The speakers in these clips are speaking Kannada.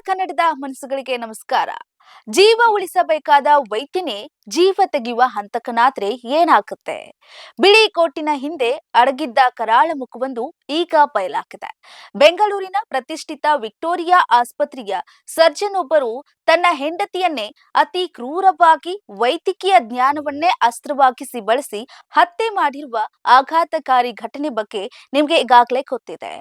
ಕನ್ನಡದ ಮನಸ್ಸುಗಳಿಗೆ ನಮಸ್ಕಾರ. ಜೀವ ಉಳಿಸಬೇಕಾದ ವೈದ್ಯನೇ ಜೀವ ತೆಗೆಯುವ ಹಂತಕನಾದ್ರೆ ಏನಾಗುತ್ತೆ? ಬಿಳಿ ಕೋಟಿನ ಹಿಂದೆ ಅಡಗಿದ್ದ ಕರಾಳ ಮುಖವೊಂದು ಈಗ ಬಯಲಾಗಿದೆ. ಬೆಂಗಳೂರಿನ ಪ್ರತಿಷ್ಠಿತ ವಿಕ್ಟೋರಿಯಾ ಆಸ್ಪತ್ರೆಯ ಸರ್ಜನ್ ಒಬ್ಬರು ತನ್ನ ಹೆಂಡತಿಯನ್ನೇ ಅತಿ ಕ್ರೂರವಾಗಿ ವೈದ್ಯಕೀಯ ಜ್ಞಾನವನ್ನೇ ಅಸ್ತ್ರವಾಗಿಸಿ ಬಳಸಿ ಹತ್ಯೆ ಮಾಡಿರುವ ಆಘಾತಕಾರಿ ಘಟನೆ ಬಗ್ಗೆ ನಿಮ್ಗೆ ಈಗಾಗಲೇ ಗೊತ್ತಿದೆ.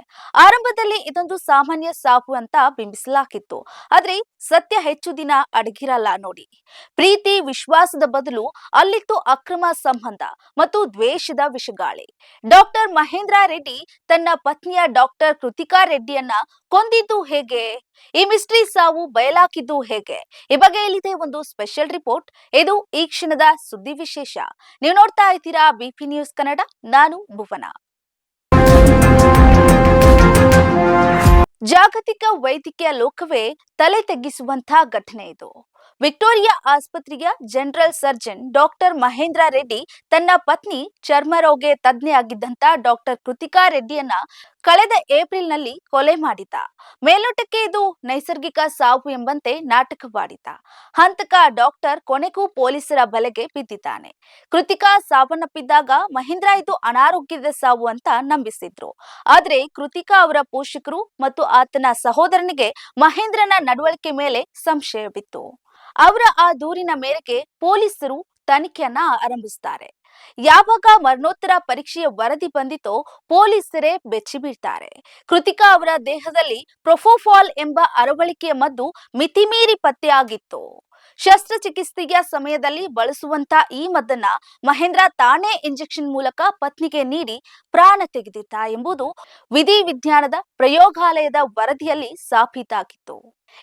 ಆರಂಭದಲ್ಲಿ ಇದೊಂದು ಸಾಮಾನ್ಯ ಸಾವು ಅಂತ ಬಿಂಬಿಸಲಾಗಿತ್ತು. ಆದ್ರೆ ಸತ್ಯ ಹೆಚ್ಚು ದಿನ ಅಡಗಿರಲ್ಲ ನೋಡಿ. ಪ್ರೀತಿ ವಿಶ್ವಾಸದ ಬದಲು ಅಲ್ಲಿತ್ತು ಅಕ್ರಮ ಸಂಬಂಧ ಮತ್ತು ದ್ವೇಷದ ವಿಷಗಾಳಿ. ಡಾಕ್ಟರ್ ಮಹೇಂದ್ರ ರೆಡ್ಡಿ ತನ್ನ ಪತ್ನಿಯ ಡಾಕ್ಟರ್ ಕೃತಿಕಾ ರೆಡ್ಡಿಯನ್ನ ಕೊಂದಿದ್ದು ಹೇಗೆ? ಈ ಮಿಸ್ಟ್ರಿ ಸಾವು ಬಯಲಾಗಿದ್ದು ಹೇಗೆ? ಈ ಬಗ್ಗೆ ಇಲ್ಲಿದೆ ಒಂದು ಸ್ಪೆಷಲ್ ರಿಪೋರ್ಟ್. ಇದು ಈ ಕ್ಷಣದ ಸುದ್ದಿ ವಿಶೇಷ. ನೀವು ನೋಡ್ತಾ ಇದ್ದೀರಾ ಬಿಪಿ ನ್ಯೂಸ್ ಕನ್ನಡ. ನಾನು ಭುವನ. ಜಾಗತಿಕ ವೈದ್ಯಕೀಯ ಲೋಕವೇ ತಲೆ ತಗ್ಗಿಸುವಂತಹ ಘಟನೆ ಇದು. ವಿಕ್ಟೋರಿಯಾ ಆಸ್ಪತ್ರೆಯ general surgeon doctor Mahendra Reddy ತನ್ನ ಪತ್ನಿ ಚರ್ಮರೋಗ ತಜ್ಞೆಯಾಗಿದ್ದಂತ ಡಾಕ್ಟರ್ ಕೃತಿಕಾ ರೆಡ್ಡಿಯನ್ನ ಕಳೆದ ಏಪ್ರಿಲ್ನಲ್ಲಿ ಕೊಲೆ ಮಾಡಿದ್ದ. ಮೇಲ್ನೋಟಕ್ಕೆ ಇದು ನೈಸರ್ಗಿಕ ಸಾವು ಎಂಬಂತೆ ನಾಟಕವಾಡಿದ್ದ ಹಂತಕ ಡಾಕ್ಟರ್ ಕೊನೆಗೂ ಪೊಲೀಸರ ಬಲೆಗೆ ಬಿದ್ದಿದ್ದಾನೆ. ಕೃತಿಕಾ ಸಾವನ್ನಪ್ಪಿದ್ದಾಗ ಮಹೇಂದ್ರ ಇದು ಅನಾರೋಗ್ಯದ ಸಾವು ಅಂತ ನಂಬಿಸಿದ್ರು. ಆದ್ರೆ ಕೃತಿಕಾ ಅವರ ಪೋಷಕರು ಮತ್ತು ಆತನ ಸಹೋದರನಿಗೆ ಮಹೇಂದ್ರನ ನಡವಳಿಕೆ ಮೇಲೆ ಸಂಶಯವಿತ್ತು. ಅವರ ಆ ದೂರಿನ ಮೇರೆಗೆ ಪೊಲೀಸರು ತನಿಖೆಯನ್ನ ಆರಂಭಿಸುತ್ತಾರೆ. ಯಾವಾಗ ಮರಣೋತ್ತರ ಪರೀಕ್ಷೆಯ ವರದಿ ಬಂದಿತೋ ಪೊಲೀಸರೇ ಬೆಚ್ಚಿ ಬೀಳ್ತಾರೆ. ಕೃತಿಕಾ ಅವರ ದೇಹದಲ್ಲಿ ಪ್ರೊಫೋಫಾಲ್ ಎಂಬ ಅರವಳಿಕೆಯ ಮದ್ದು ಮಿತಿಮೀರಿ ಪತ್ತೆಯಾಗಿತ್ತು. ಶಸ್ತ್ರಚಿಕಿತ್ಸೆಯ ಸಮಯದಲ್ಲಿ ಬಳಸುವಂತ ಈ ಮದ್ದನ್ನ ಮಹೇಂದ್ರ ತಾನೇ ಇಂಜೆಕ್ಷನ್ ಮೂಲಕ ಪತ್ನಿಗೆ ನೀಡಿ ಪ್ರಾಣ ತೆಗೆದಿದ್ದ ಎಂಬುದು ವಿಧಿವಿಜ್ಞಾನದ ಪ್ರಯೋಗಾಲಯದ ವರದಿಯಲ್ಲಿ ಸಾಬೀತಾಗಿತ್ತು.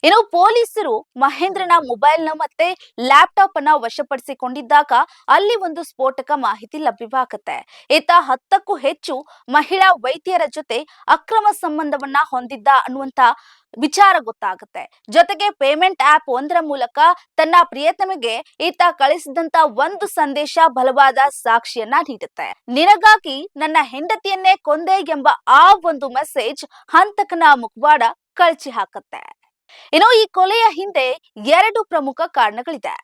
ಇನ್ನು ಪೊಲೀಸರು ಮಹೇಂದ್ರನ ಮೊಬೈಲ್ನ ಮತ್ತೆ ಲ್ಯಾಪ್ಟಾಪ್ ಅನ್ನ ವಶಪಡಿಸಿಕೊಂಡಿದ್ದಾಗ ಅಲ್ಲಿ ಒಂದು ಸ್ಫೋಟಕ ಮಾಹಿತಿ ಲಭ್ಯವಾಗುತ್ತೆ. ಈತ 10ಕ್ಕೂ ಹೆಚ್ಚು ಮಹಿಳಾ ವೈದ್ಯರ ಜೊತೆ ಅಕ್ರಮ ಸಂಬಂಧವನ್ನ ಹೊಂದಿದ್ದ ಅನ್ನುವಂತ ವಿಚಾರ ಗೊತ್ತಾಗುತ್ತೆ. ಜೊತೆಗೆ ಪೇಮೆಂಟ್ ಆಪ್ ಒಂದರ ಮೂಲಕ ತನ್ನ ಪ್ರಿಯತಮೆಗೆ ಈತ ಕಳಿಸಿದಂತ ಒಂದು ಸಂದೇಶ ಬಲವಾದ ಸಾಕ್ಷಿಯನ್ನ ನೀಡುತ್ತೆ. ನಿನಗಾಗಿ ನನ್ನ ಹೆಂಡತಿಯನ್ನೇ ಕೊಂದೆ ಎಂಬ ಆ ಒಂದು ಮೆಸೇಜ್ ಹಂತಕನ ಮುಖವಾಡ ಕಳಚಿ ಹಾಕುತ್ತೆ. ಇನ್ನು ಈ ಕೊಲೆಯ ಹಿಂದೆ 2 ಪ್ರಮುಖ ಕಾರಣಗಳಿದೆ.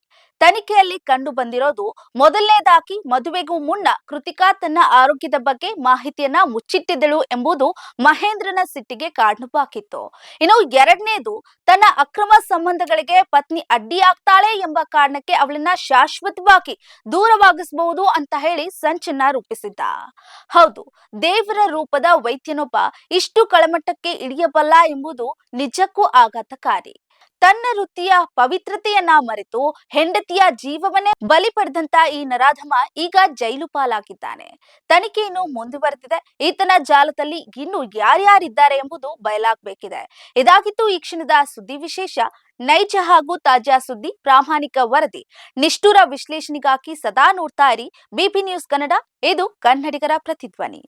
ತನಿಖೆಯಲ್ಲಿ ಕಂಡು ಬಂದಿರೋದು ಮೊದಲನೇದಾಗಿ ಮದುವೆಗೂ ಮುನ್ನ ಕೃತಿಕಾ ತನ್ನ ಆರೋಗ್ಯದ ಬಗ್ಗೆ ಮಾಹಿತಿಯನ್ನ ಮುಚ್ಚಿಟ್ಟಿದ್ದಳು ಎಂಬುದು ಮಹೇಂದ್ರನ ಸಿಟ್ಟಿಗೆ ಕಾರಣವಾಗಿತ್ತು. ಇನ್ನು ಎರಡನೇದು ತನ್ನ ಅಕ್ರಮ ಸಂಬಂಧಗಳಿಗೆ ಪತ್ನಿ ಅಡ್ಡಿಯಾಗ್ತಾಳೆ ಎಂಬ ಕಾರಣಕ್ಕೆ ಅವಳನ್ನ ಶಾಶ್ವತವಾಗಿ ದೂರವಾಗಿಸಬಹುದು ಅಂತ ಹೇಳಿ ಸಂಚನ್ನ ರೂಪಿಸಿದ್ದ. ಹೌದು, ದೇವರ ರೂಪದ ವೈದ್ಯನೊಬ್ಬ ಇಷ್ಟು ಕಳಮಟ್ಟಕ್ಕೆ ಇಳಿಯಬಲ್ಲ ಎಂಬುದು ನಿಜಕ್ಕೂ ಆಘಾತಕಾರಿ. ತನ್ನ ವೃತ್ತಿಯ ಪವಿತ್ರತೆಯನ್ನ ಮರೆತು ಹೆಂಡತಿಯ ಜೀವವನ್ನೇ ಬಲಿ ಪಡೆದಂತ ಈ ನರಾಧಮ ಈಗ ಜೈಲು ಪಾಲಾಗಿದ್ದಾನೆ. ತನಿಖೆ ಇನ್ನು ಮುಂದುವರೆದಿದೆ. ಈತನ ಜಾಲದಲ್ಲಿ ಇನ್ನು ಯಾರ್ಯಾರಿದ್ದಾರೆ ಎಂಬುದು ಬಯಲಾಗಬೇಕಿದೆ. ಇದಾಗಿತ್ತು ಈ ಕ್ಷಣದ ಸುದ್ದಿ ವಿಶೇಷ. ನೈಜ ಹಾಗೂ ತಾಜಾ ಸುದ್ದಿ, ಪ್ರಾಮಾಣಿಕ ವರದಿ, ನಿಷ್ಠುರ ವಿಶ್ಲೇಷಣೆಗಾಗಿ ಸದಾ ನೋಡ್ತಾ ಇರಿ ಬಿಪಿ ನ್ಯೂಸ್ ಕನ್ನಡ. ಇದು ಕನ್ನಡಿಗರ ಪ್ರತಿಧ್ವನಿ.